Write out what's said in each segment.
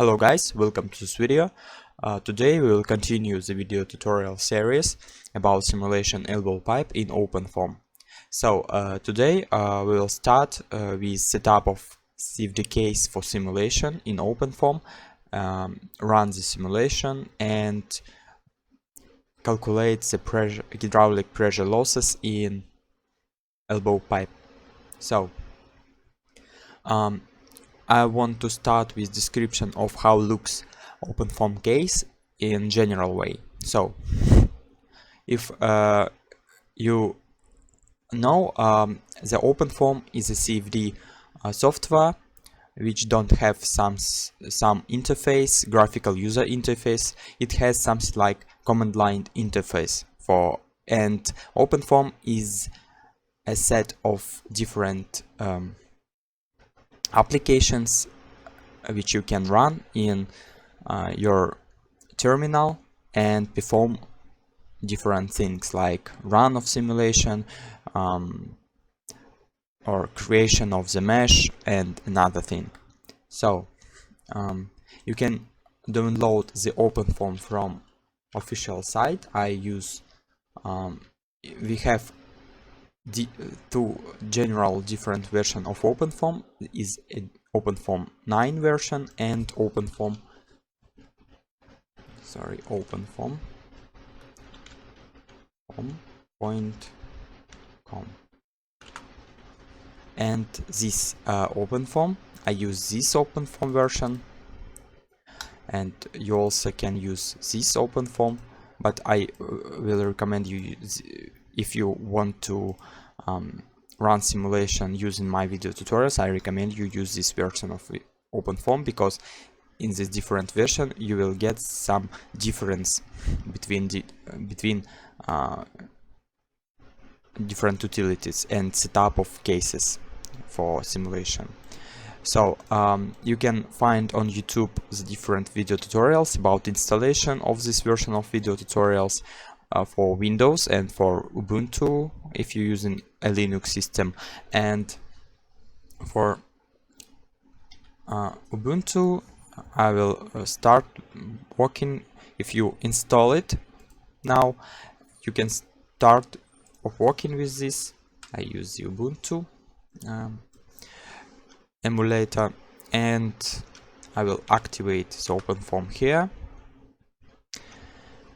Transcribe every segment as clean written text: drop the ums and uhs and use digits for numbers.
Hello guys, welcome to this video. Today we will continue the video tutorial series about simulation elbow pipe in OpenFOAM. So today we will start with setup of CFD case for simulation in OpenFOAM, run the simulation and calculate the hydraulic pressure losses in elbow pipe. So I want to start with description of how looks OpenFOAM case in general way. So if you know, the OpenFOAM is a CFD software which don't have some interface, graphical user interface. It has something like command line interface and OpenFOAM is a set of different applications which you can run in your terminal and perform different things like run of simulation or creation of the mesh and another thing. So you can download the OpenFOAM from official site. We have two general different version of OpenFOAM is OpenFOAM 9 version and OpenFOAM .com. And this OpenFOAM, I use this OpenFOAM version, and you also can use this OpenFOAM, but I will recommend you if you want to run simulation using my video tutorials. I recommend you use this version of OpenFOAM because in this different version you will get some difference between different utilities and setup of cases for simulation. So you can find on YouTube the different video tutorials about installation of this version of video tutorials for Windows and for Ubuntu if you're using a Linux system. And for Ubuntu I will start working. If you install it now, you can start working with this. I use the Ubuntu emulator and I will activate the OpenFOAM here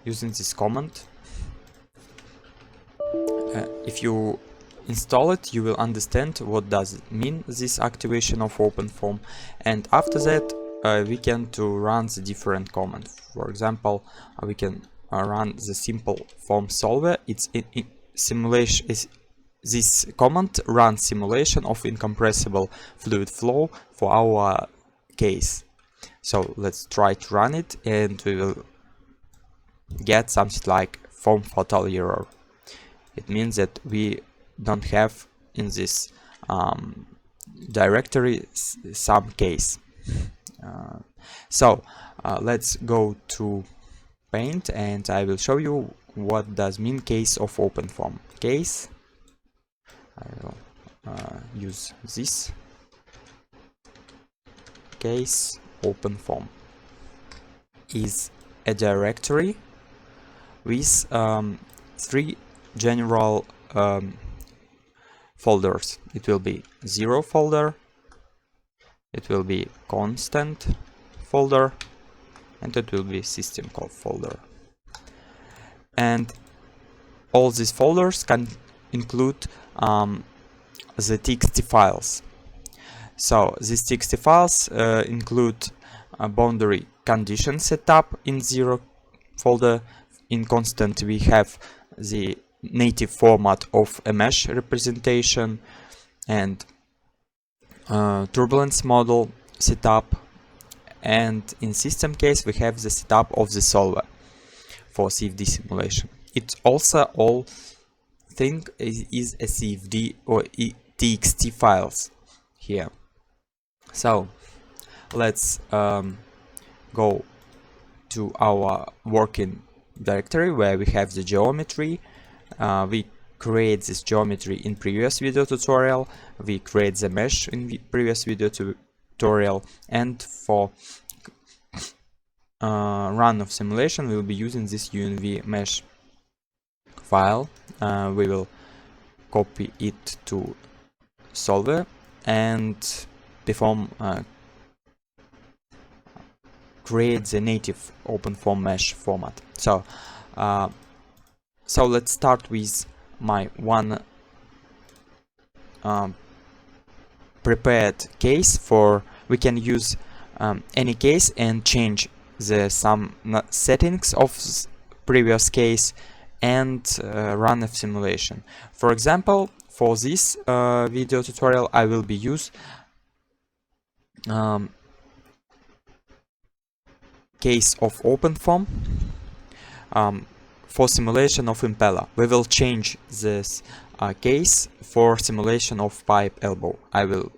using this command. If you install it, you will understand what does it mean, this activation of OpenFOAM, and after that we can run the different commands. For example, we can run the simple form solver. It's in simulation. This command runs simulation of incompressible fluid flow for our case. So let's try to run it, and we will get something like foam fatal error. It means that we don't have in this directory some case. So let's go to Paint and I will show you what does mean case of OpenFOAM. Case, I will use this case. OpenFOAM is a directory with three general folders. It will be 0 folder, it will be constant folder, and it will be system call folder. And all these folders can include the txt files. So these txt files include a boundary condition setup in 0 folder. In constant we have the native format of a mesh representation and turbulence model setup, and in system case we have the setup of the solver for CFD simulation. It's also all thing is a CFD or txt files here. So let's go to our working directory where we have the geometry. We create this geometry in previous video tutorial. We create the mesh in the previous video tutorial, and for run of simulation, we will be using this UNV mesh file. We will copy it to solver and perform create the native OpenFOAM mesh format. So let's start with my one prepared case. For we can use any case and change the some settings of previous case and run a simulation. For example, for this video tutorial, I will be use case of OpenFOAM for simulation of impeller. We will change this case for simulation of pipe elbow. I will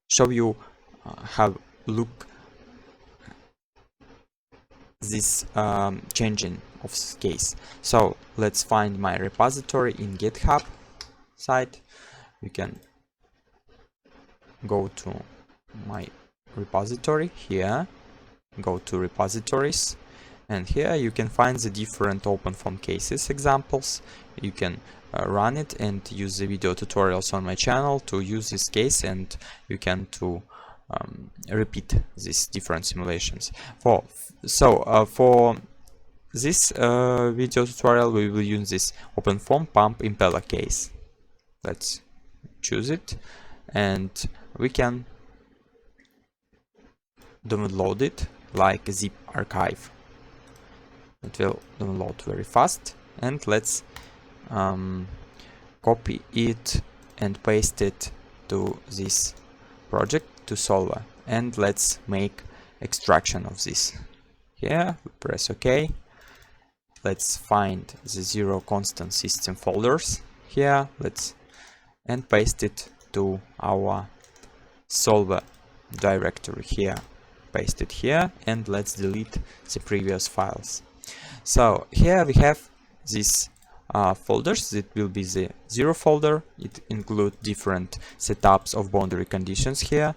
show you how look this changing of this case. So let's find my repository in GitHub site. You can go to my repository here, go to repositories, and here you can find the different OpenFOAM cases examples. You can run it and use the video tutorials on my channel to use this case, and you can repeat these different simulations. For this video tutorial, we will use this OpenFOAM pump impeller case. Let's choose it, and we can download it like a zip archive. It will download very fast, and let's copy it and paste it to this project to solver, and let's make extraction of this. Here we press OK. Let's find the zero constant system folders here, and paste it to our solver directory here. Paste it here, and let's delete the previous files. So here we have these folders. It will be the zero folder. It includes different setups of boundary conditions here.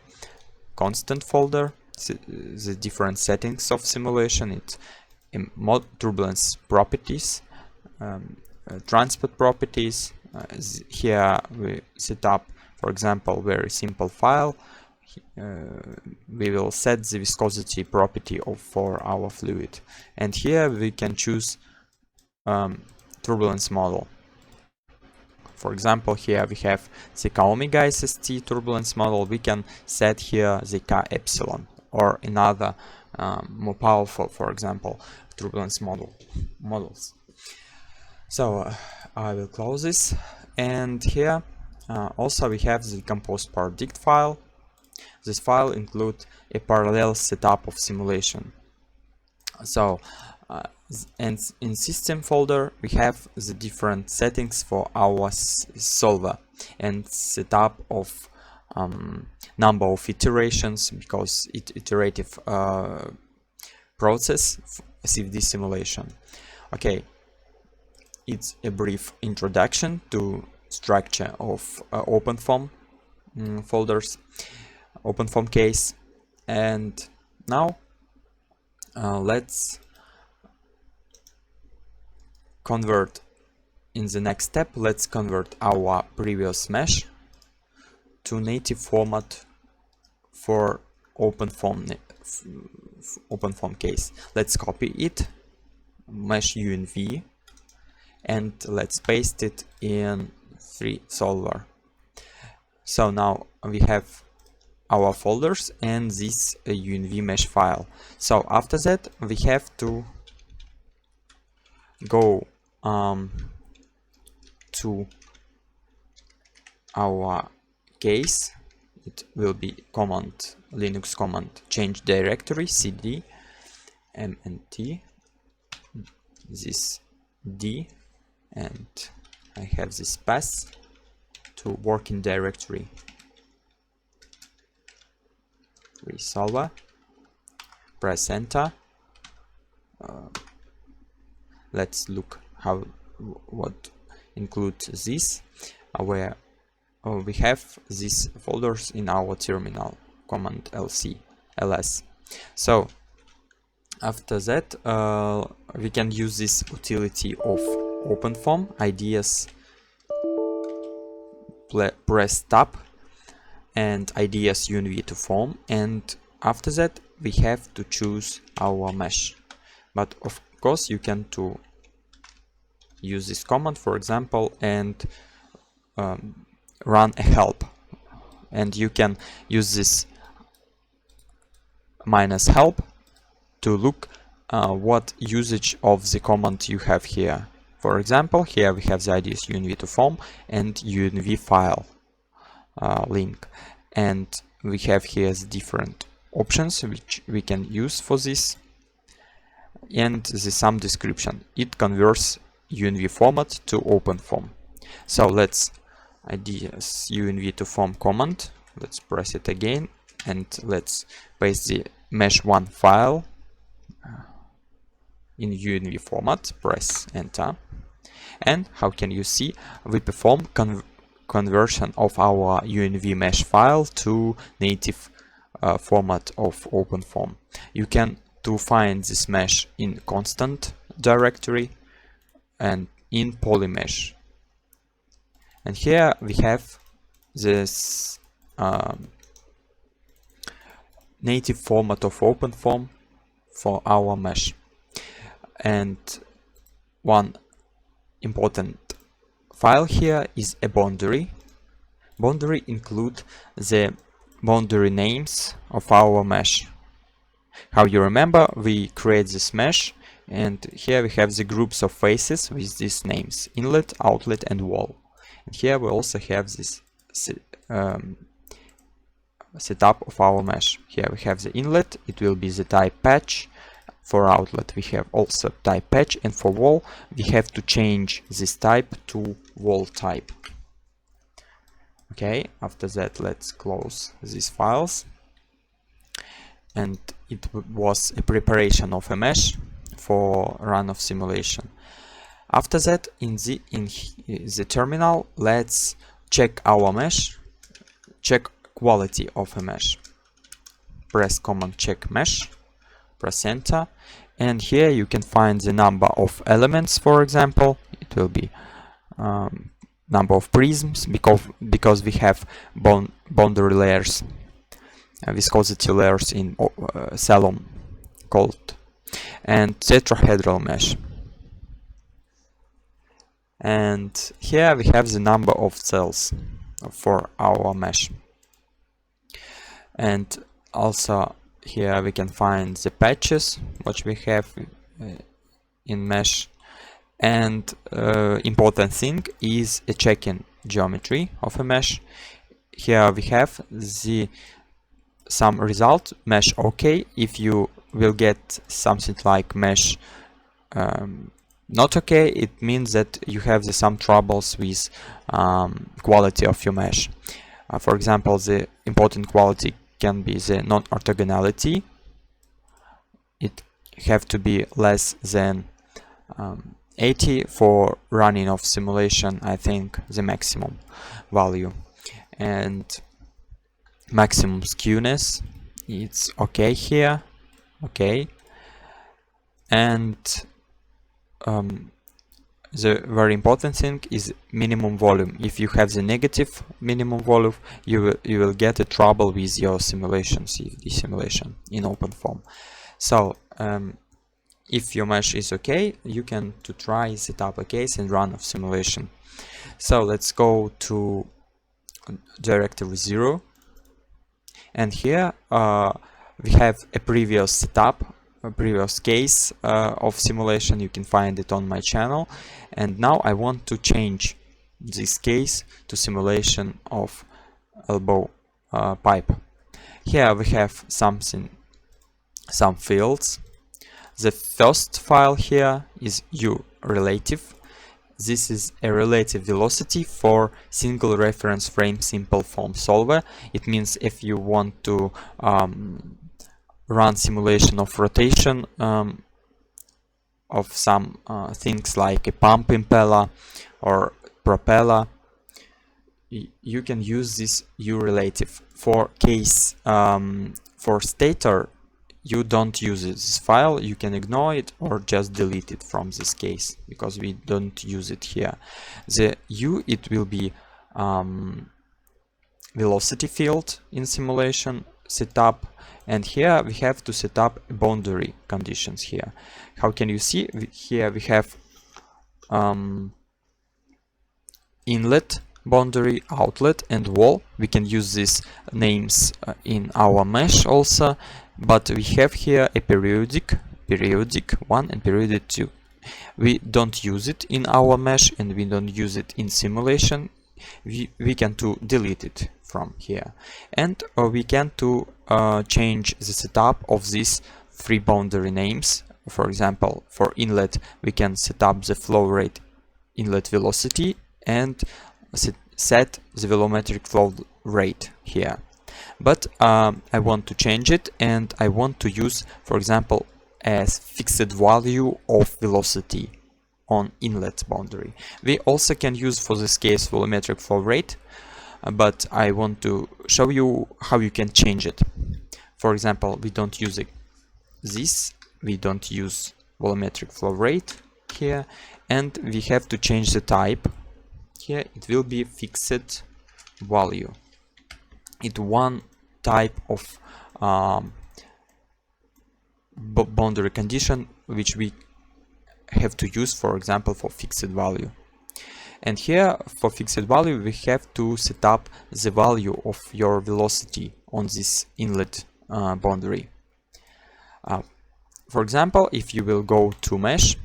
Constant folder, the different settings of simulation. It's turbulence properties, transport properties. Here we set up, for example, very simple file. We will set the viscosity property for our fluid, and here we can choose turbulence model. For example, here we have the K omega SST turbulence model. We can set here the K epsilon or another more powerful, for example, turbulence models. So I will close this, and here also we have the composed predict file. This file includes a parallel setup of simulation. So and in system folder we have the different settings for our solver and setup of number of iterations, because it's iterative process CFD simulation. Okay, it's a brief introduction to structure of OpenFOAM folders, OpenFOAM case, and now let's convert. In the next step, let's convert our previous mesh to native format for OpenFOAM case. Let's copy it, mesh UNV, and let's paste it in FreeSolver. So now we have our folders and this UNV mesh file. So after that we have to go to our case. It will be Linux command change directory cd mnt this d, and I have this path to working directory FreeSolver. Press enter. Let's look what includes this, where we have these folders in our terminal command ls. So After that, we can use this utility of OpenFOAM, ideas, press tab, and ideas UNV to form, and after that we have to choose our mesh. But of course you can to use this command, for example, and run a help, and you can use this -help to look what usage of the command you have here. For example, here we have the ideas UNV to form and UNV file link, and we have here the different options which we can use for this, and the some description. It converts UNV format to OpenFOAM. So let's ideas UNV to form command, let's press it again, and let's paste the mesh1 file in UNV format, press enter, and how can you see, we perform conversion of our UNV mesh file to native format of OpenFOAM. You can to find this mesh in constant directory and in polymesh. And here we have this native format of OpenFOAM for our mesh. And one important file here is a boundary. Boundary include the boundary names of our mesh. How you remember, we create this mesh, and here we have the groups of faces with these names: inlet, outlet, and wall. And here we also have this setup of our mesh. Here we have the inlet, it will be the type patch. For outlet we have also type patch, and for wall we have to change this type to wall type. Okay, after that let's close these files. And it was a preparation of a mesh for run of simulation. After that, in the terminal, let's check our mesh, check quality of a mesh. Press command check mesh, press enter, and here you can find the number of elements. For example, it will be number of prisms, because we have boundary layers, viscosity layers in Salom called, and tetrahedral mesh. And here we have the number of cells for our mesh. And also here we can find the patches which we have in mesh. And important thing is a checking geometry of a mesh. Here we have some result mesh OK. If you will get something like mesh not OK, it means that you have some troubles with quality of your mesh. For example, the important quality can be the non-orthogonality. It have to be less than 80 for running of simulation, I think the maximum value. And maximum skewness, it's okay here, okay. And the very important thing is minimum volume. If you have the negative minimum volume, you will get a trouble with your simulation, CFD simulation in OpenFOAM. So if your mesh is okay, you can try set up a case and run of simulation. So let's go to directory 0, and here we have a previous setup, a previous case of simulation. You can find it on my channel, and now I want to change this case to simulation of elbow pipe. Here we have some fields. The first file here is U relative. This is a relative velocity for single reference frame simple form solver. It means if you want to run simulation of rotation of some things like a pump impeller or propeller, you can use this U relative. For case for stator, you don't use this file, you can ignore it or just delete it from this case, because we don't use it here. The U, it will be velocity field in simulation setup, and here we have to set up boundary conditions here. How can you see? Here we have inlet, boundary, outlet, and wall. We can use these names in our mesh also, but we have here a periodic 1 and periodic 2. We don't use it in our mesh and we don't use it in simulation. We can delete it from here, and we can change the setup of these 3 boundary names. For example, for inlet we can set up the flow rate, inlet velocity, and set the volumetric flow rate here. But I want to change it, and I want to use, for example, as fixed value of velocity on inlet boundary. We also can use for this case volumetric flow rate, but I want to show you how you can change it. For example, we don't use we don't use volumetric flow rate here, and we have to change the type. Here it will be fixed value. It's one type of boundary condition which we have to use, for example, for fixed value. And here for fixed value we have to set up the value of your velocity on this inlet boundary. For example, if you will go to mesh,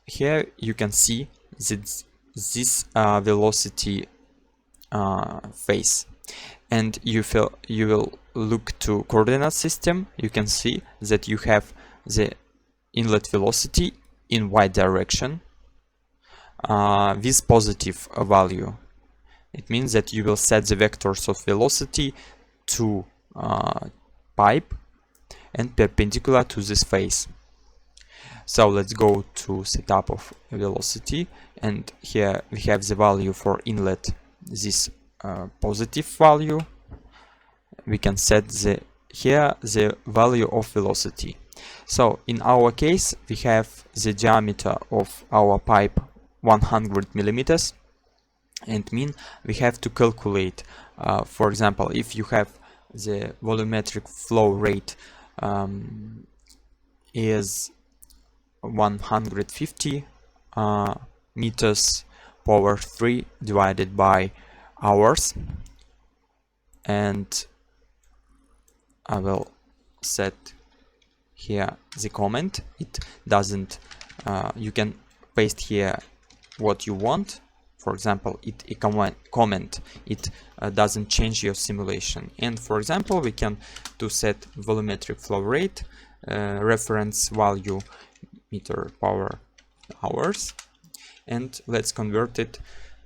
here you can see that this velocity phase, and you will look to coordinate system. You can see that you have the inlet velocity in y direction with positive value. It means that you will set the vectors of velocity to pipe and perpendicular to this face. So let's go to setup of velocity, and here we have the value for inlet, this positive value. We can set here the value of velocity. So in our case we have the diameter of our pipe 100 millimeters, and mean we have to calculate, for example, if you have the volumetric flow rate is 150 meters power 3 divided by hours, and I will set here the comment. It doesn't you can paste here what you want. For example, a comment, it doesn't change your simulation. And for example, we can set volumetric flow rate, reference value meter power hours, and let's convert it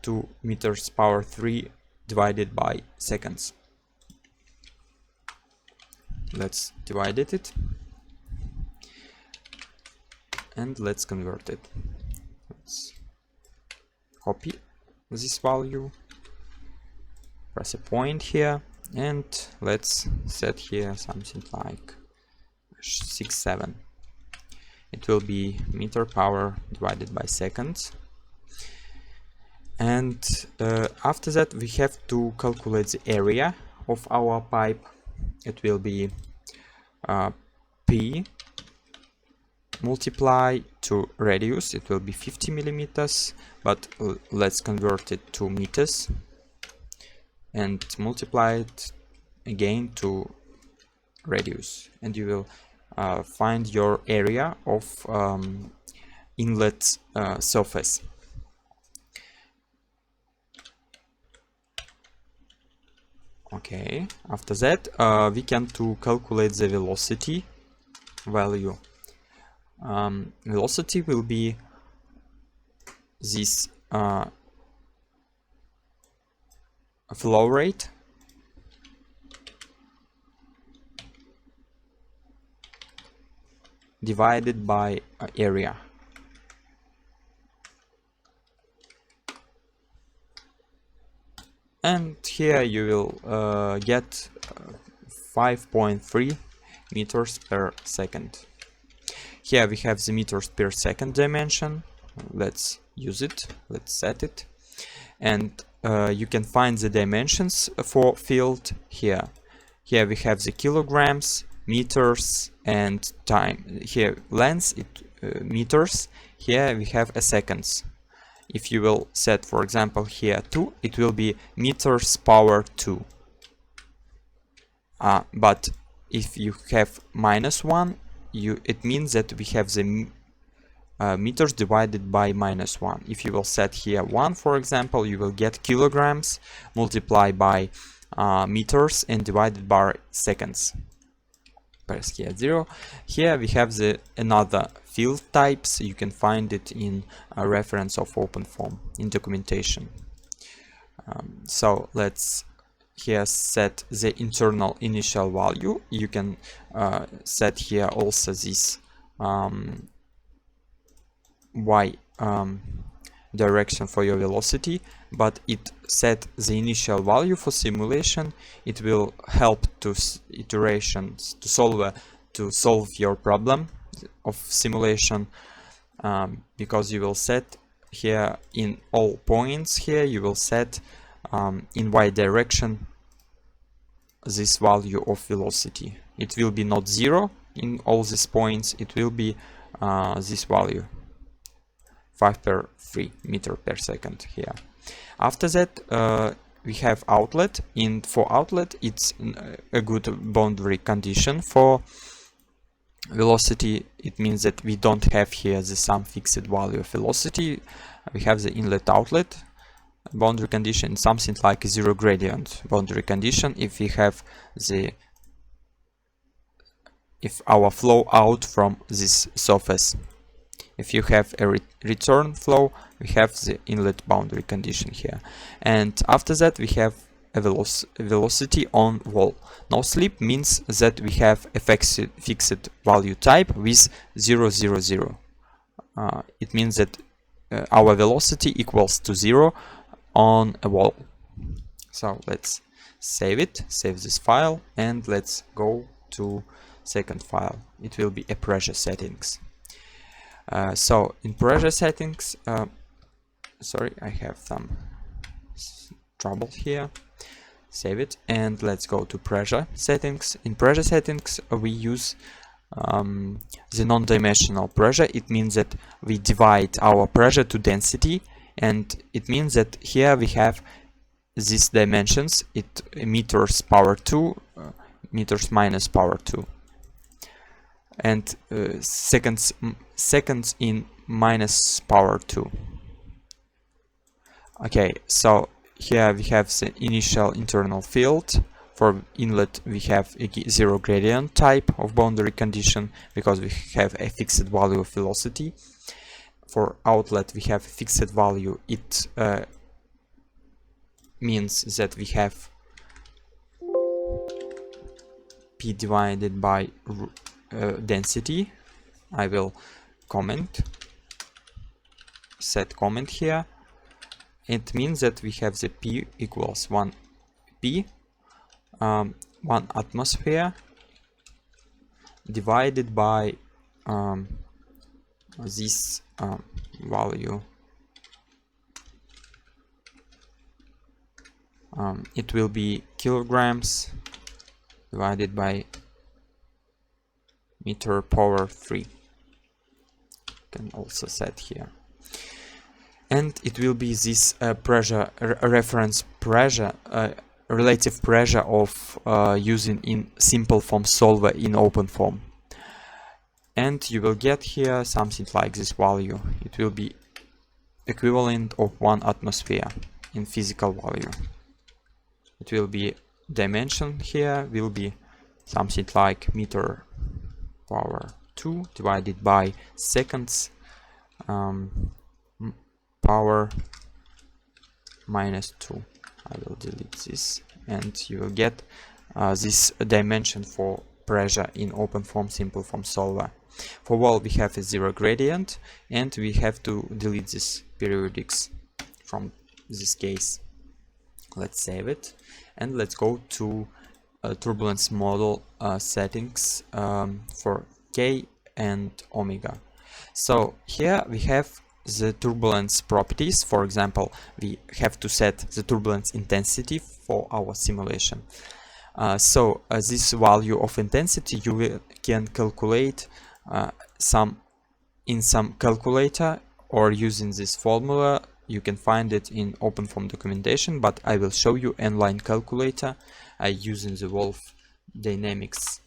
to meters power 3 divided by seconds. Let's divide it and let's convert it. Let's copy this value, press a point here, and let's set here something like 6-7. It will be meter power divided by seconds. And after that we have to calculate the area of our pipe. It will be P multiply to radius. It will be 50 millimeters, but let's convert it to meters and multiply it again to radius, and you will find your area of inlet surface. Okay, after that we can calculate the velocity value. Velocity will be this flow rate divided by area. And here you will get 5.3 meters per second. Here we have the meters per second dimension. Let's use it, let's set it, and you can find the dimensions for field here. Here we have the kilograms, meters, and time. Here length, meters. Here we have a seconds. If you will set, for example, here 2, it will be meters power 2. But if you have -1, it means that we have the meters divided by -1. If you will set here 1, for example, you will get kilograms multiplied by meters and divided by seconds. Press here 0. Here we have the another field types. You can find it in a reference of OpenFOAM in documentation. So let's here set the internal initial value. You can set here also this y direction for your velocity, but it set the initial value for simulation. It will help to iterations to solve your problem of simulation, because you will set here in all points. Here you will set in y direction this value of velocity. It will be not 0 in all these points, it will be this value 5/3 meter per second here. After that we have outlet. For outlet it's a good boundary condition for velocity. It means that we don't have here some fixed value of velocity. We have the inlet outlet boundary condition, something like a zero gradient boundary condition. If our flow out from this surface. If you have a return flow, we have the inlet boundary condition here. And after that we have a velocity on wall. No slip means that we have a fixed value type with 0, 0, 0. It means that our velocity equals to 0 on a wall. So let's save it, save this file, and let's go to second file. It will be a pressure settings. So in pressure settings, sorry, I have some trouble here. Save it, and let's go to pressure settings. In pressure settings we use the non-dimensional pressure. It means that we divide our pressure to density, and it means that here we have these dimensions. Meters power 2, meters minus power 2, and seconds in minus power 2. Okay, so here we have the initial internal field. For inlet we have a zero gradient type of boundary condition because we have a fixed value of velocity. For outlet we have a fixed value. It means that we have P divided by density. I will set comment here. It means that we have the P equals 1 P, 1 atmosphere divided by this value. It will be kilograms divided by meter power 3. Can also set here. And it will be this pressure, reference pressure, relative pressure of using in simple form solver in OpenFOAM. And you will get here something like this value. It will be equivalent of 1 atmosphere in physical value. It will be dimension here will be something like meter power 2 divided by seconds power minus 2. I will delete this, and you will get this dimension for pressure in OpenFOAM simple form solver. For wall we have a zero gradient, and we have to delete this periodics from this case. Let's save it, and let's go to turbulence model settings for K and omega. So here we have the turbulence properties. For example, we have to set the turbulence intensity for our simulation. This value of intensity can calculate in some calculator, or using this formula. You can find it in OpenFOAM documentation, but I will show you inline calculator using the Wolf Dynamics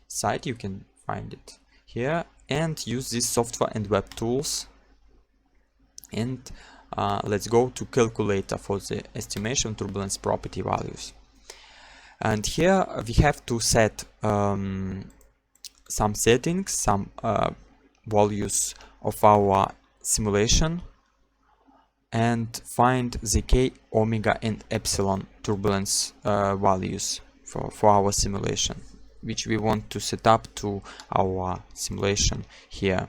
site. You can find it here, and use this software and web tools. And let's go to calculator for the estimation turbulence property values. And here we have to set some settings, some values of our simulation, and find the K, omega and epsilon turbulence values for our simulation, which we want to set up to our simulation here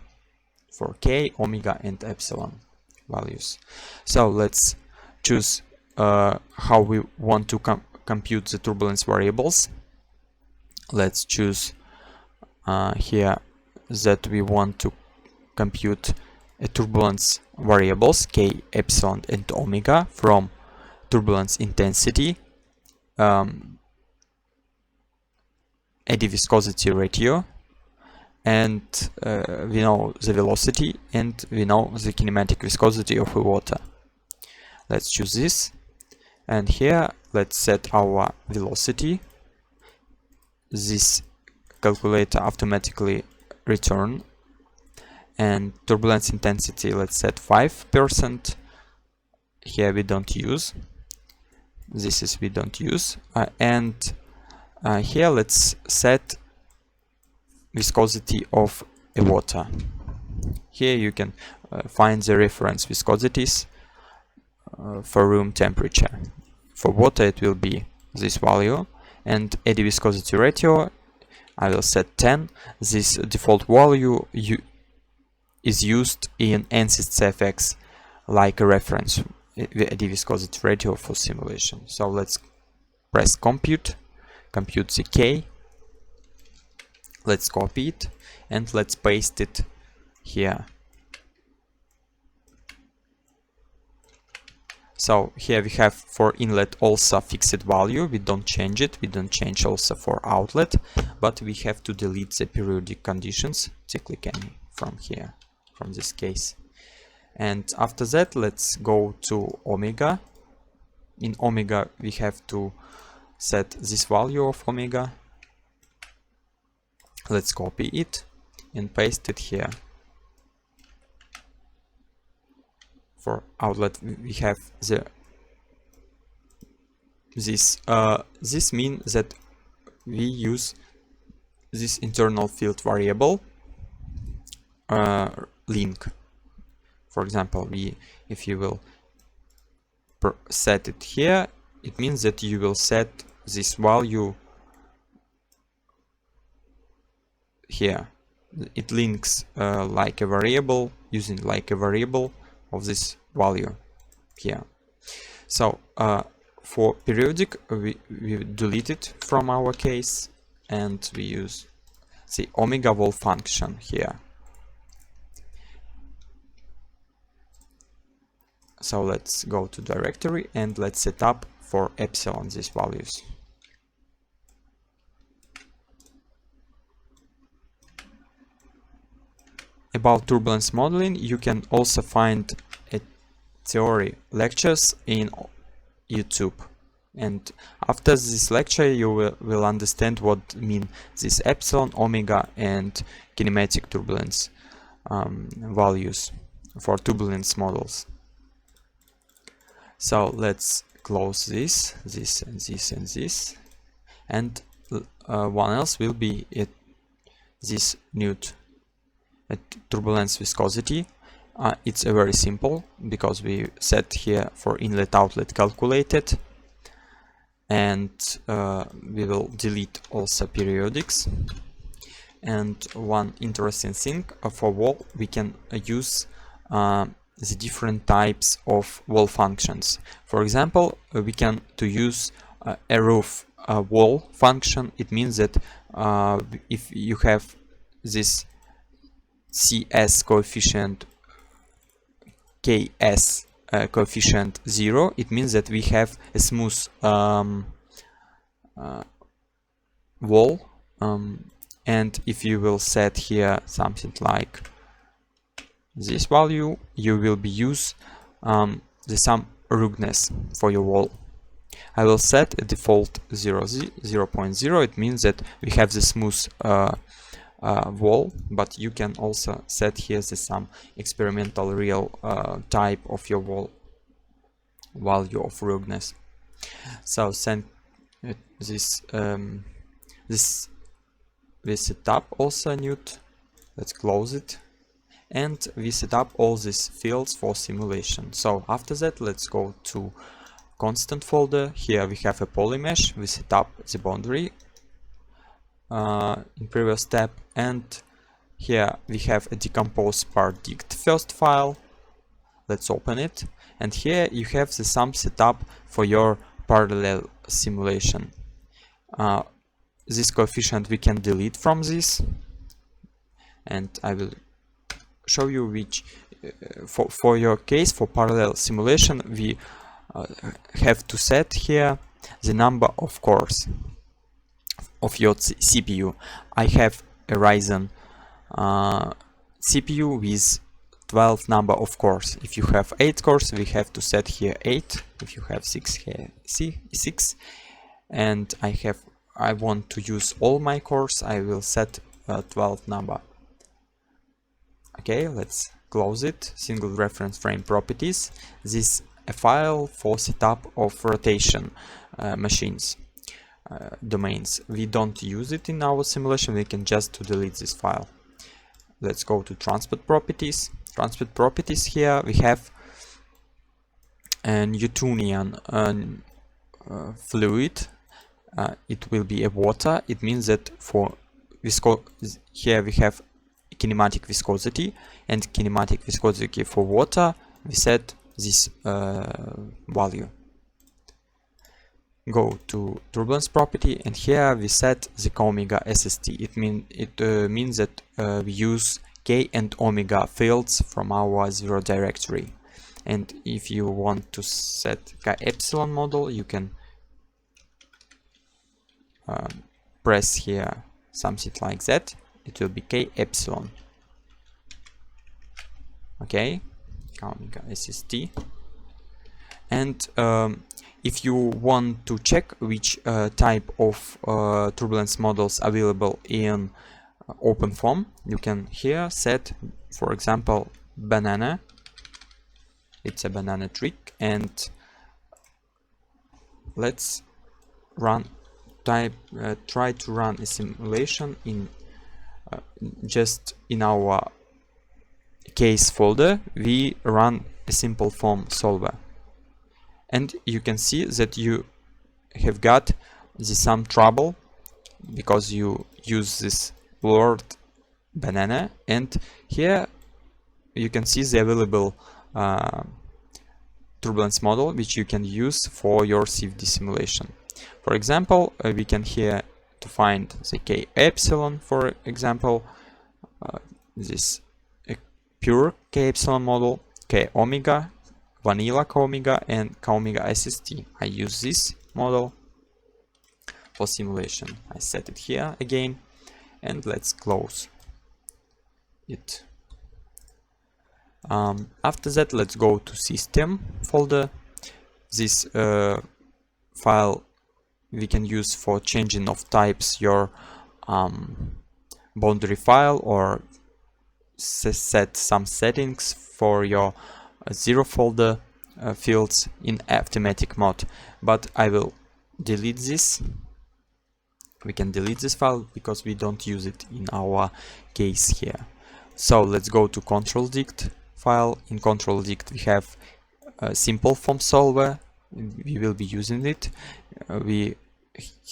for K, omega and epsilon values. So let's choose how we want to compute the turbulence variables. Let's choose here that we want to compute a turbulence variables K, epsilon and omega from turbulence intensity, eddy viscosity ratio, and we know the velocity, and we know the kinematic viscosity of the water. Let's choose this, and here let's set our velocity. This calculator automatically return. And turbulence intensity, let's set 5%. Here we don't use. This is we don't use. Here let's set viscosity of a water. Here you can find the reference viscosities for room temperature. For water it will be this value, and eddy viscosity ratio I will set 10. This default value is used in ANSYS CFX like a reference, eddy viscosity ratio for simulation. So let's press compute the K. Let's copy it and let's paste it here. So here we have for inlet also fixed value. We don't change it. We don't change also for outlet, but we have to delete the periodic conditions. Click any from here, from this case. And after that, let's go to omega. In omega, we have to set this value of omega. Let's copy it and paste it here. For outlet, we have this means that we use this internal field variable link. For example, if you will set it here, it means that you will set this value here. It links like a variable, using like a variable of this value here. So for periodic, we delete it from our case, and we use the omega Wolf function here. So let's go to directory and let's set up for epsilon these values. About turbulence modeling, you can also find theory lectures in YouTube, and after this lecture you will understand what mean this epsilon, omega and kinematic turbulence values for turbulence models. So let's close this and this and this, and one else will be this newt turbulence viscosity. It's very simple because we set here for inlet outlet calculated, and we will delete also periodics. And one interesting thing, for wall we can use the different types of wall functions. For example, we can use a roof wall function, it means that if you have this CS coefficient, KS coefficient 0, it means that we have a smooth wall, and if you will set here something like this value, you will be use some ruggedness for your wall. I will set a default 0.0. It means that we have the smooth wall, but you can also set here some experimental real type of your wall value of ruggedness. So send this we set up also nude. Let's close it, and we set up all these fields for simulation. So after that, let's go to constant folder. Here we have a polymesh. We set up the boundary in previous step, and here we have a decompose part dict first file. Let's open it, and here you have the sum set up for your parallel simulation. This coefficient we can delete from this, and I will show you which for your case for parallel simulation we have to set here the number of cores of your CPU. I have a Ryzen CPU with 12 number of cores. If you have 8 cores, we have to set here 8. If you have 6, here 6. And I want to use all my cores, I will set 12 number. Okay, let's close it. Single reference frame properties. This is a file for setup of rotation machines domains. We don't use it in our simulation, we can just delete this file. Let's go to transport properties. Transport properties, here we have a Newtonian fluid. It will be a water. It means that for here we have kinematic viscosity, and kinematic viscosity for water we set this value. Go to turbulence property, and here we set the omega SST. It means that we use K and omega fields from our 0 directory. And if you want to set K epsilon model, you can press here something like that. It will be K epsilon. Okay, omega SST. And if you want to check which type of turbulence models available in OpenFOAM, you can here set, for example, banana. It's a banana trick, and let's try to run a simulation in just in our case folder. We run a simple form solver, and you can see that you have got some trouble because you use this word banana, and here you can see the available turbulence model which you can use for your CFD simulation. For example, we can here to find the K epsilon, for example, this pure K epsilon model, K omega, vanilla K omega, and K omega SST. I use this model for simulation. I set it here again, and let's close it. After that, let's go to system folder. This file we can use for changing of types your boundary file, or set some settings for your 0 folder fields in automatic mode. But I will delete this. We can delete this file because we don't use it in our case here. So let's go to control dict file. In control dict we have a simple form solver. We will be using it. We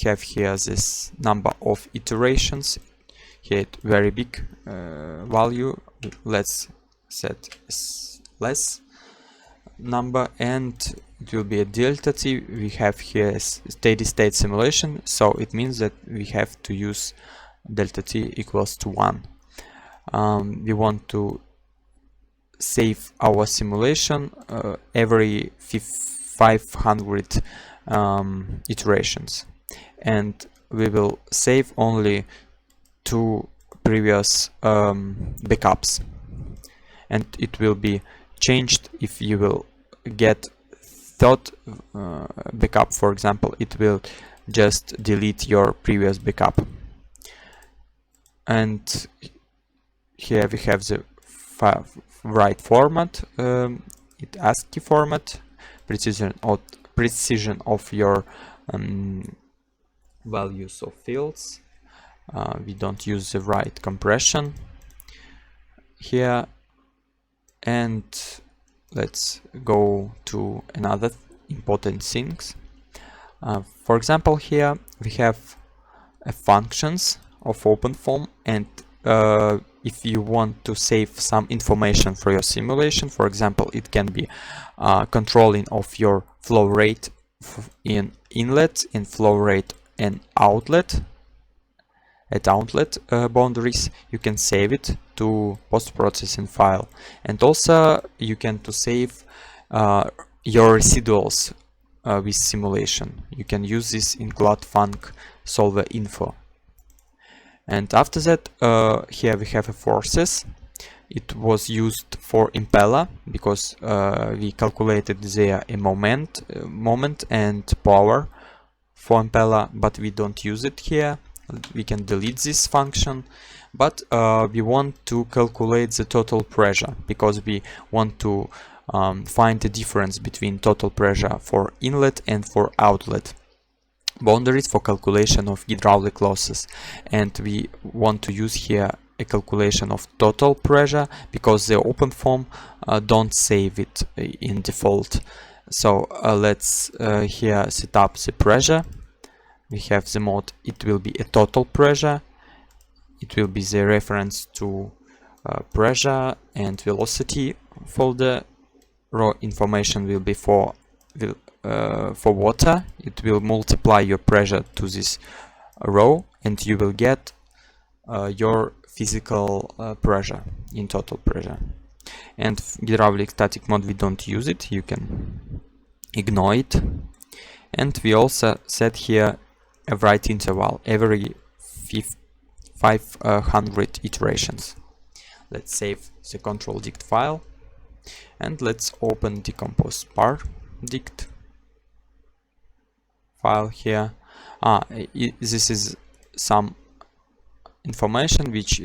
have here this number of iterations. Here very big value. Let's set less. number, and it will be a delta t. We have here a steady state simulation, so it means that we have to use delta t equals to 1. We want to save our simulation every 500 iterations, and we will save only 2 previous backups, and it will be changed if you will get third backup. For example, it will just delete your previous backup. And here we have the right format, it ASCII format, precision of your values of fields. We don't use the right compression here. And let's go to another important things. For example, here we have functions of OpenFOAM, and if you want to save some information for your simulation, for example, it can be controlling of your flow rate in inlet, in flow rate and outlet, at outlet boundaries. You can save it to post-processing file, and also you can to save your residuals with simulation. You can use this in CloudFunc solver info. And after that, here we have a forces. It was used for impeller because we calculated there a moment and power for impeller, but we don't use it here. We can delete this function, but we want to calculate the total pressure because we want to find the difference between total pressure for inlet and for outlet boundaries for calculation of hydraulic losses. And we want to use here a calculation of total pressure because the OpenFOAM don't save it in default. So let's here set up the pressure. We have the mode, it will be a total pressure. It will be the reference to pressure and velocity folder. Raw information will be for water. It will multiply your pressure to this row, and you will get your physical pressure in total pressure. And hydraulic static mode, we don't use it, you can ignore it. And we also set here a write interval every 500 iterations. Let's save the control dict file, and let's open decompose par dict file here. This is some information which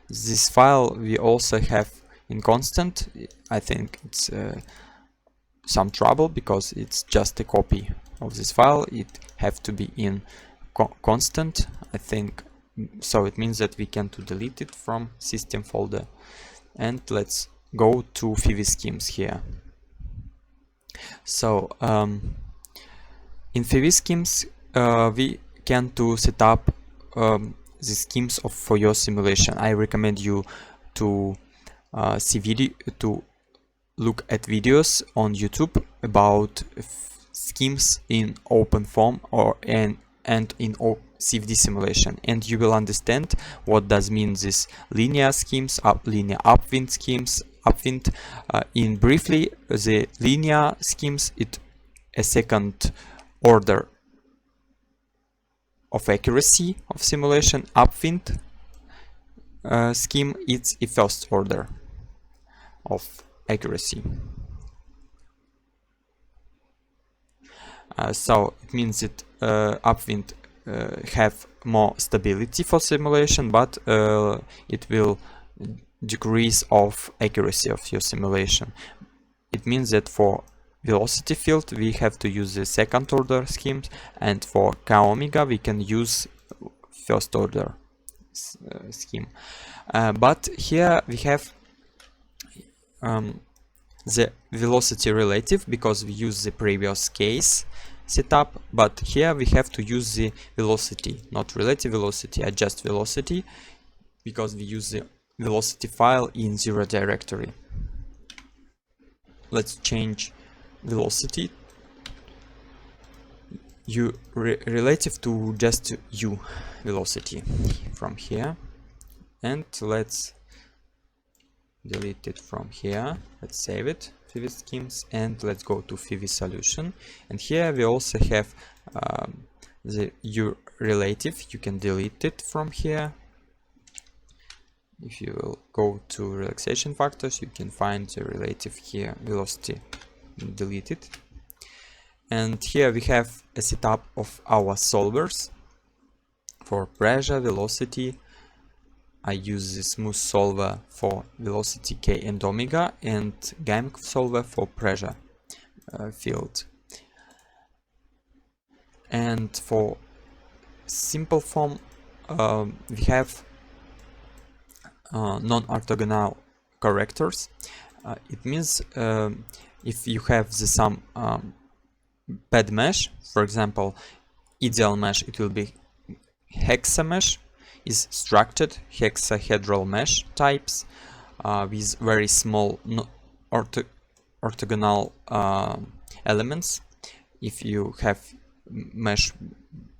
this file we also have in constant. I think it's some trouble because it's just a copy of this file. It have to be in constant, I think. So it means that we can delete it from system folder. And let's go to FIVI schemes here. So in FIVI schemes we can set up the schemes for your simulation. I recommend you to look at videos on YouTube about schemes in OpenFOAM and in CFD simulation, and you will understand what does mean this linear schemes, linear upwind schemes, upwind. In briefly, the linear schemes, it a second order of accuracy of simulation. Upwind scheme, it's a first order of accuracy. So it means that upwind have more stability for simulation, but it will decrease of accuracy of your simulation. It means that for velocity field we have to use the second order schemes, and for k omega we can use first order scheme. But here we have the velocity relative because we use the previous case setup, but here we have to use the velocity, not relative velocity, just velocity, because we use the velocity file in zero directory. let's change velocity relative to just u velocity from here, and let's delete it from here. Let's save it, FIVI schemes, and let's go to FIVI solution. And here we also have the u relative. You can delete it from here. If you will go to relaxation factors, you can find the relative here, velocity, delete it. And here we have a setup of our solvers for pressure, velocity. I use the smooth solver for velocity k and omega, and GAMC solver for pressure field. And for simple form, we have non-orthogonal correctors. It means if you have some bad mesh, for example, ideal mesh, it will be hexa mesh, is structured hexahedral mesh types with very small orthogonal elements. If you have mesh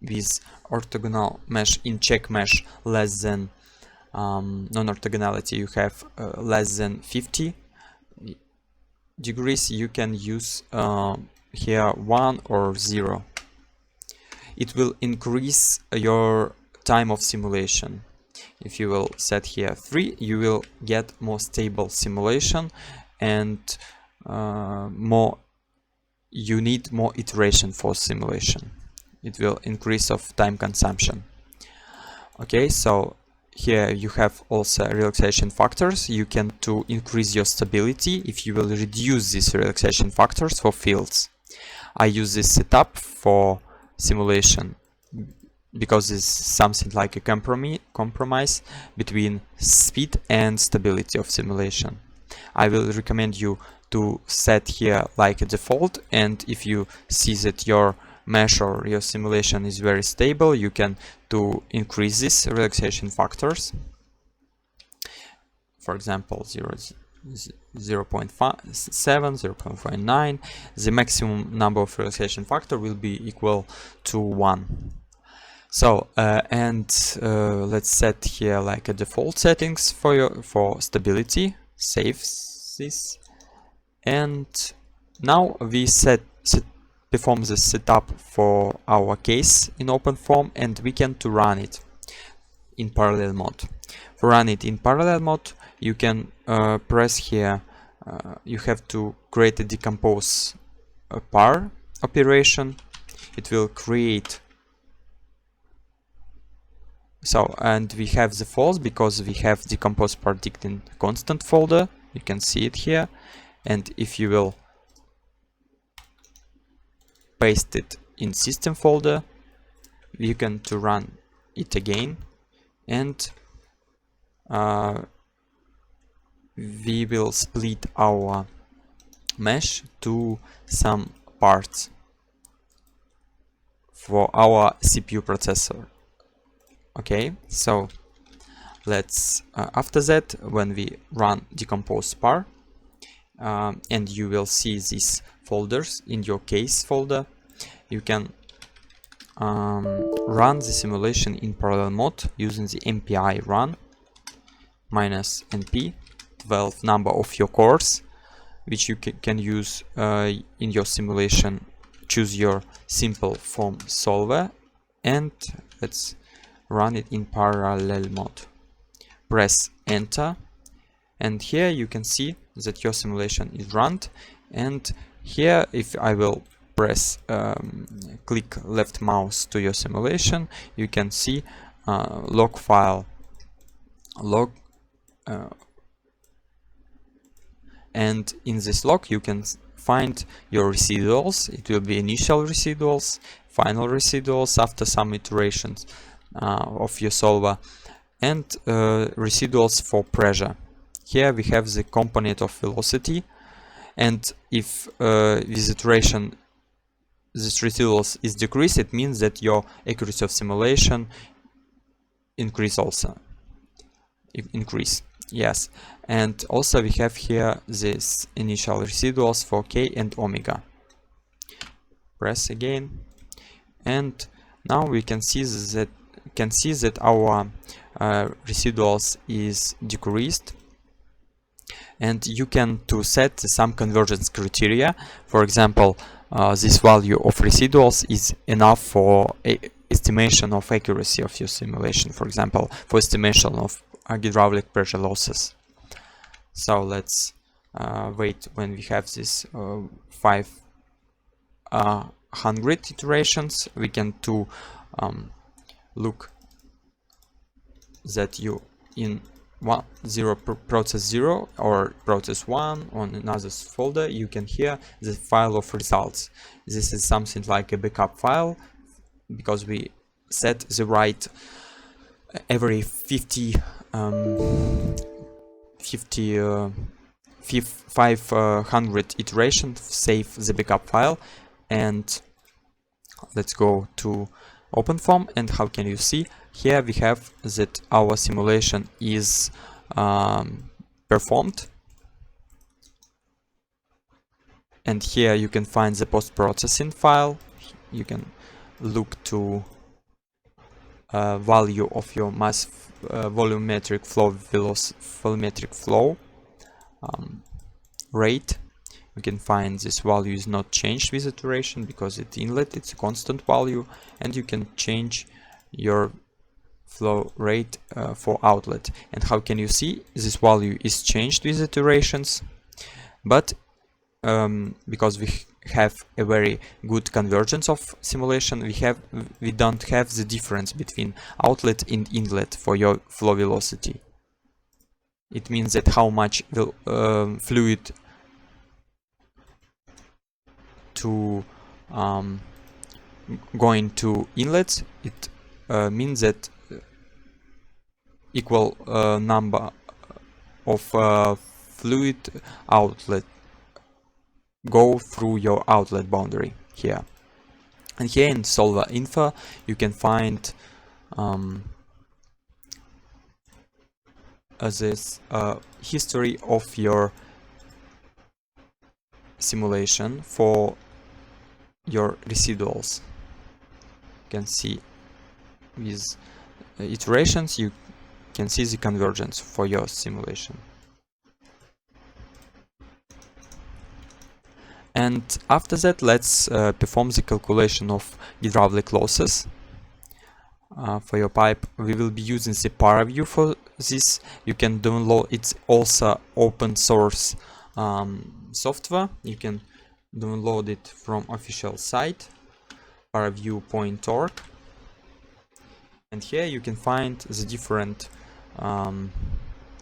with orthogonal mesh in check mesh less than non-orthogonality, you have less than 50 degrees, you can use here 1 or 0. It will increase your time of simulation. If you will set here 3, you will get more stable simulation, and you need more iteration for simulation. It will increase of time consumption. Okay, so here you have also relaxation factors. You can to increase your stability if you will reduce these relaxation factors for fields. I use this setup for simulation because it's something like a compromise between speed and stability of simulation. I will recommend you to set here like a default, and if you see that your mesh or your simulation is very stable, you can to increase these relaxation factors. For example, 0.7, 0.9. The maximum number of relaxation factor will be equal to 1. So let's set here like a default settings for stability. Save this, and now we perform the setup for our case in OpenFOAM, and we can to run it in parallel mode. For run it in parallel mode, you can press here. You have to create a decompose par operation. It will create. So, and we have the false because we have decompose partict in constant folder. You can see it here, and if you will paste it in system folder, you can to run it again, and we will split our mesh to some parts for our CPU processor. Okay, so let's after that, when we run decompose par, and you will see these folders in your case folder, you can run the simulation in parallel mode using the MPI run -np 12 number of your cores, which you can use in your simulation. Choose your simple form solver, and let's run it in parallel mode. Press enter, and here you can see that your simulation is run. And here, if I will press click left mouse to your simulation, you can see log file log, and in this log you can find your residuals. It will be initial residuals, final residuals after some iterations of your solver, and residuals for pressure. Here we have the component of velocity, and if with iteration this residuals is decreased, it means that your accuracy of simulation increase also. Yes, And also we have here this initial residuals for K and omega. Press again, and now we can see that our residuals is decreased. And you can to set some convergence criteria. For example, this value of residuals is enough for estimation of accuracy of your simulation, for example, for estimation of hydraulic pressure losses. So let's wait when we have this 500 iterations. We can to look that you in process 0 or process 1 on another folder, you can hear the file of results. This is something like a backup file, because we set the right every 500 iterations, save the backup file. And let's go to OpenFOAM, and how can you see? Here we have that our simulation is performed, and here you can find the post-processing file. You can look to value of your mass volumetric flow rate. You can find this value is not changed with iteration because it's inlet, it's a constant value, and you can change your flow rate for outlet. And how can you see this value is changed with iterations? But because we have a very good convergence of simulation, we don't have the difference between outlet and inlet for your flow velocity. It means that how much fluid to going to inlets, it means that equal number of fluid outlet go through your outlet boundary here. And here in solver info you can find this history of your simulation for your residuals. You can see with iterations you can see the convergence for your simulation. And after that, let's perform the calculation of hydraulic losses for your pipe. We will be using the Paraview for this. You can download, it's also open source software. You can download it from official site paraview.org, and here you can find the different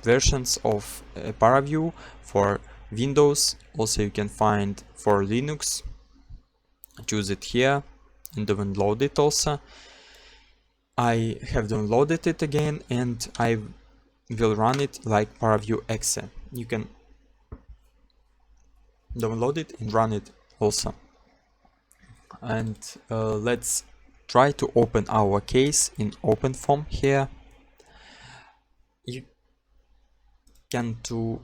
versions of Paraview for Windows. Also you can find for Linux. Choose it here and download it also. I have downloaded it again and I will run it like Paraview exe. You can download it and run it also. And let's try to open our case in OpenFOAM here. You can to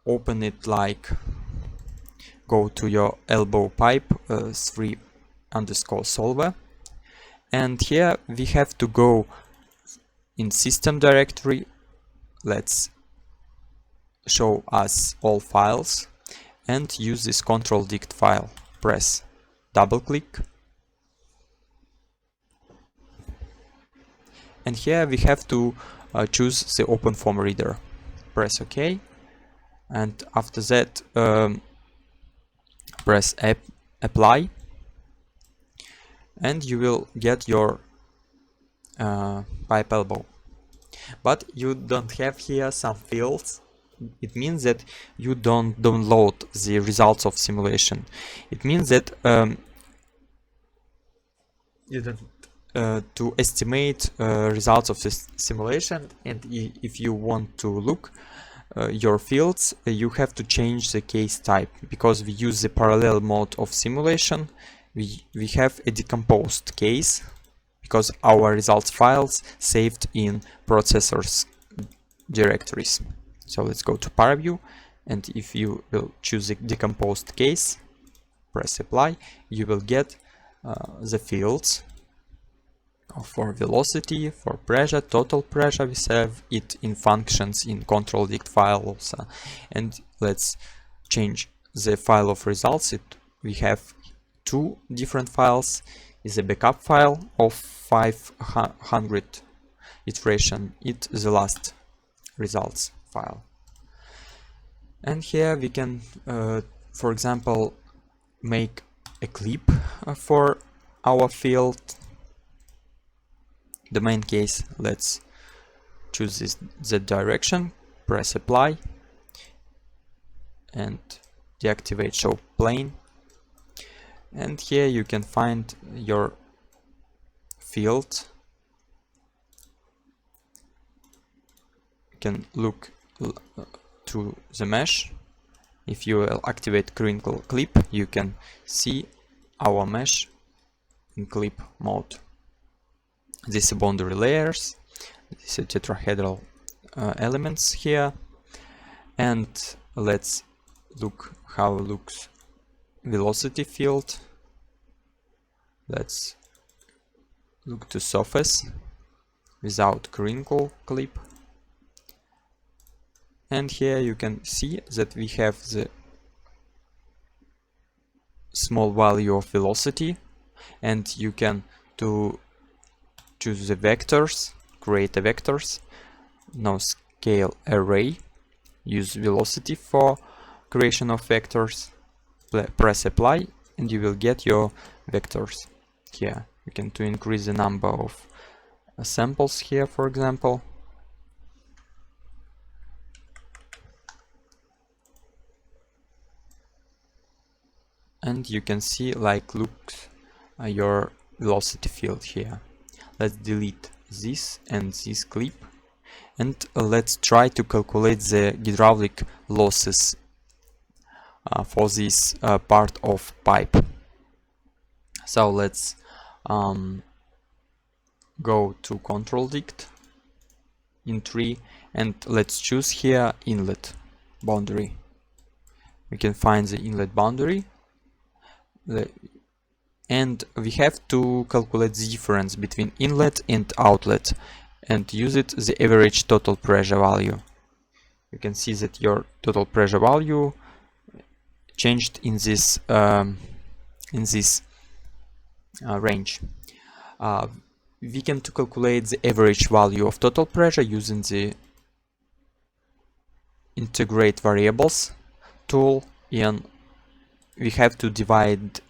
open it like go to your elbow pipe 3_solver, and here we have to go in system directory. Let's show us all files and use this control dict file. Press double click, and here we have to choose the OpenFOAM reader. Press OK, and after that press apply, and you will get your pipe elbow. But you don't have here some fields. It means that you don't download the results of simulation. It means that you don't to estimate results of this simulation, and if you want to look your fields, you have to change the case type. Because we use the parallel mode of simulation, we have a decomposed case, because our results files saved in processors directories. So let's go to Paraview, and if you will choose the decomposed case, press apply, you will get the fields for velocity, for pressure, total pressure. We save it in functions in control dict file also. And let's change the file of results. We have two different files. Is a backup file of 500 iteration. It's the last results file. And here we can, for example, make a clip for our field. The main case, let's choose this Z direction, press apply, and deactivate show plane. And here you can find your field. You can look to the mesh. If you will activate crinkle clip, you can see our mesh in clip mode. These are boundary layers, these are tetrahedral elements here, and let's look how it looks velocity field. Let's look to surface without crinkle clip, and here you can see that we have the small value of velocity, and you can choose the vectors, create a vectors, now scale array, use velocity for creation of vectors, press apply, and you will get your vectors here. You can increase the number of samples here, for example. And you can see like looks your velocity field here. Let's delete this and this clip, and let's try to calculate the hydraulic losses for this part of pipe. So let's go to control dict in tree, and let's choose here inlet boundary. We can find the inlet boundary, and we have to calculate the difference between inlet and outlet and use it the average total pressure value. You can see that your total pressure value changed in this range. We can calculate the average value of total pressure using the integrate variables tool, and we have to divide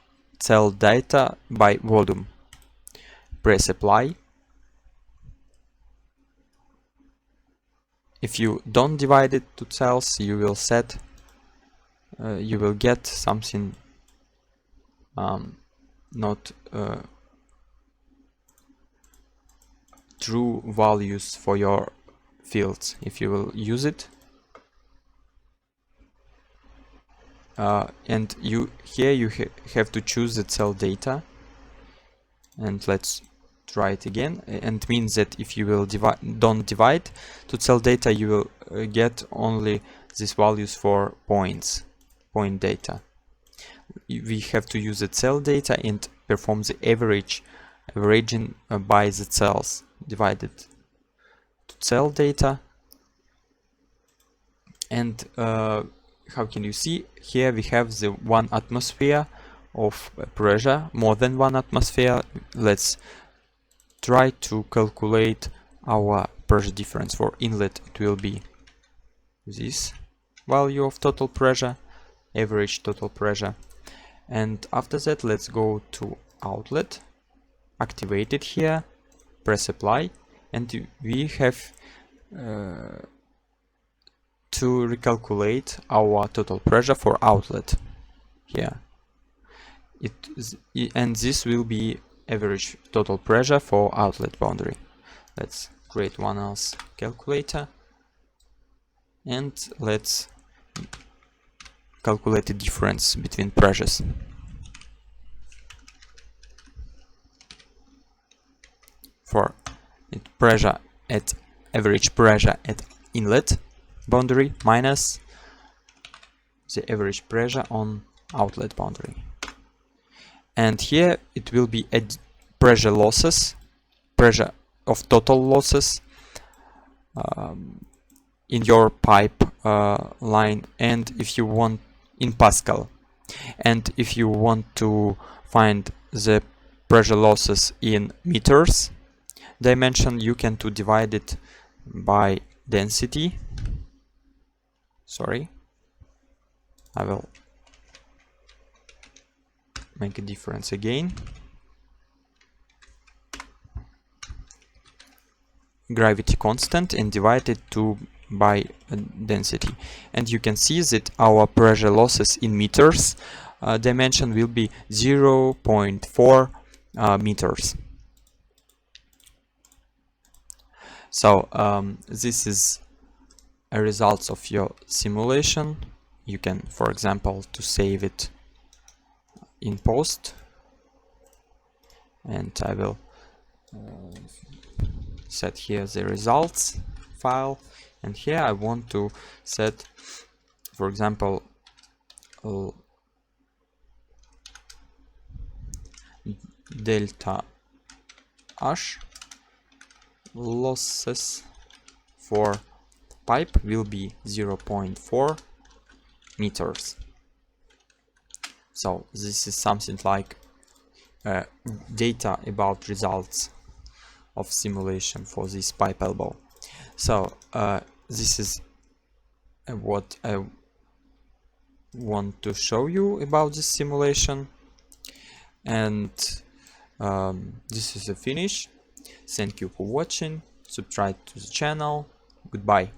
cell data by volume. Press apply. If you don't divide it to cells, you will get something not true values for your fields if you will use it. And here you have to choose the cell data, and let's try it again. And means that if you will don't divide to cell data, you will get only these values for point data. We have to use the cell data and perform the averaging by the cells divided to cell data. And how can you see here we have the 1 atmosphere of pressure, more than 1 atmosphere. Let's try to calculate our pressure difference. For inlet it will be this value of total pressure, average total pressure. And after that, let's go to outlet, activate it here, press apply, and we have to recalculate our total pressure for outlet here. And this will be average total pressure for outlet boundary. Let's create one else calculator, and let's calculate the difference between pressures. For pressure at average pressure at inlet, boundary minus the average pressure on outlet boundary. And here it will be a pressure of total losses in your pipe line, and if you want in Pascal, and if you want to find the pressure losses in meters dimension, you can divide it by density. Sorry, I will make a difference again. Gravity constant and divide it by density, and you can see that our pressure losses in meters dimension will be 0.4 meters. So this is a result of your simulation. You can, for example, to save it in post, and I will set here the results file, and here I want to set, for example, delta H losses for pipe will be 0.4 meters. So this is something like data about results of simulation for this pipe elbow. So this is what I want to show you about this simulation, and this is a finish. Thank you for watching. Subscribe to the channel. Goodbye.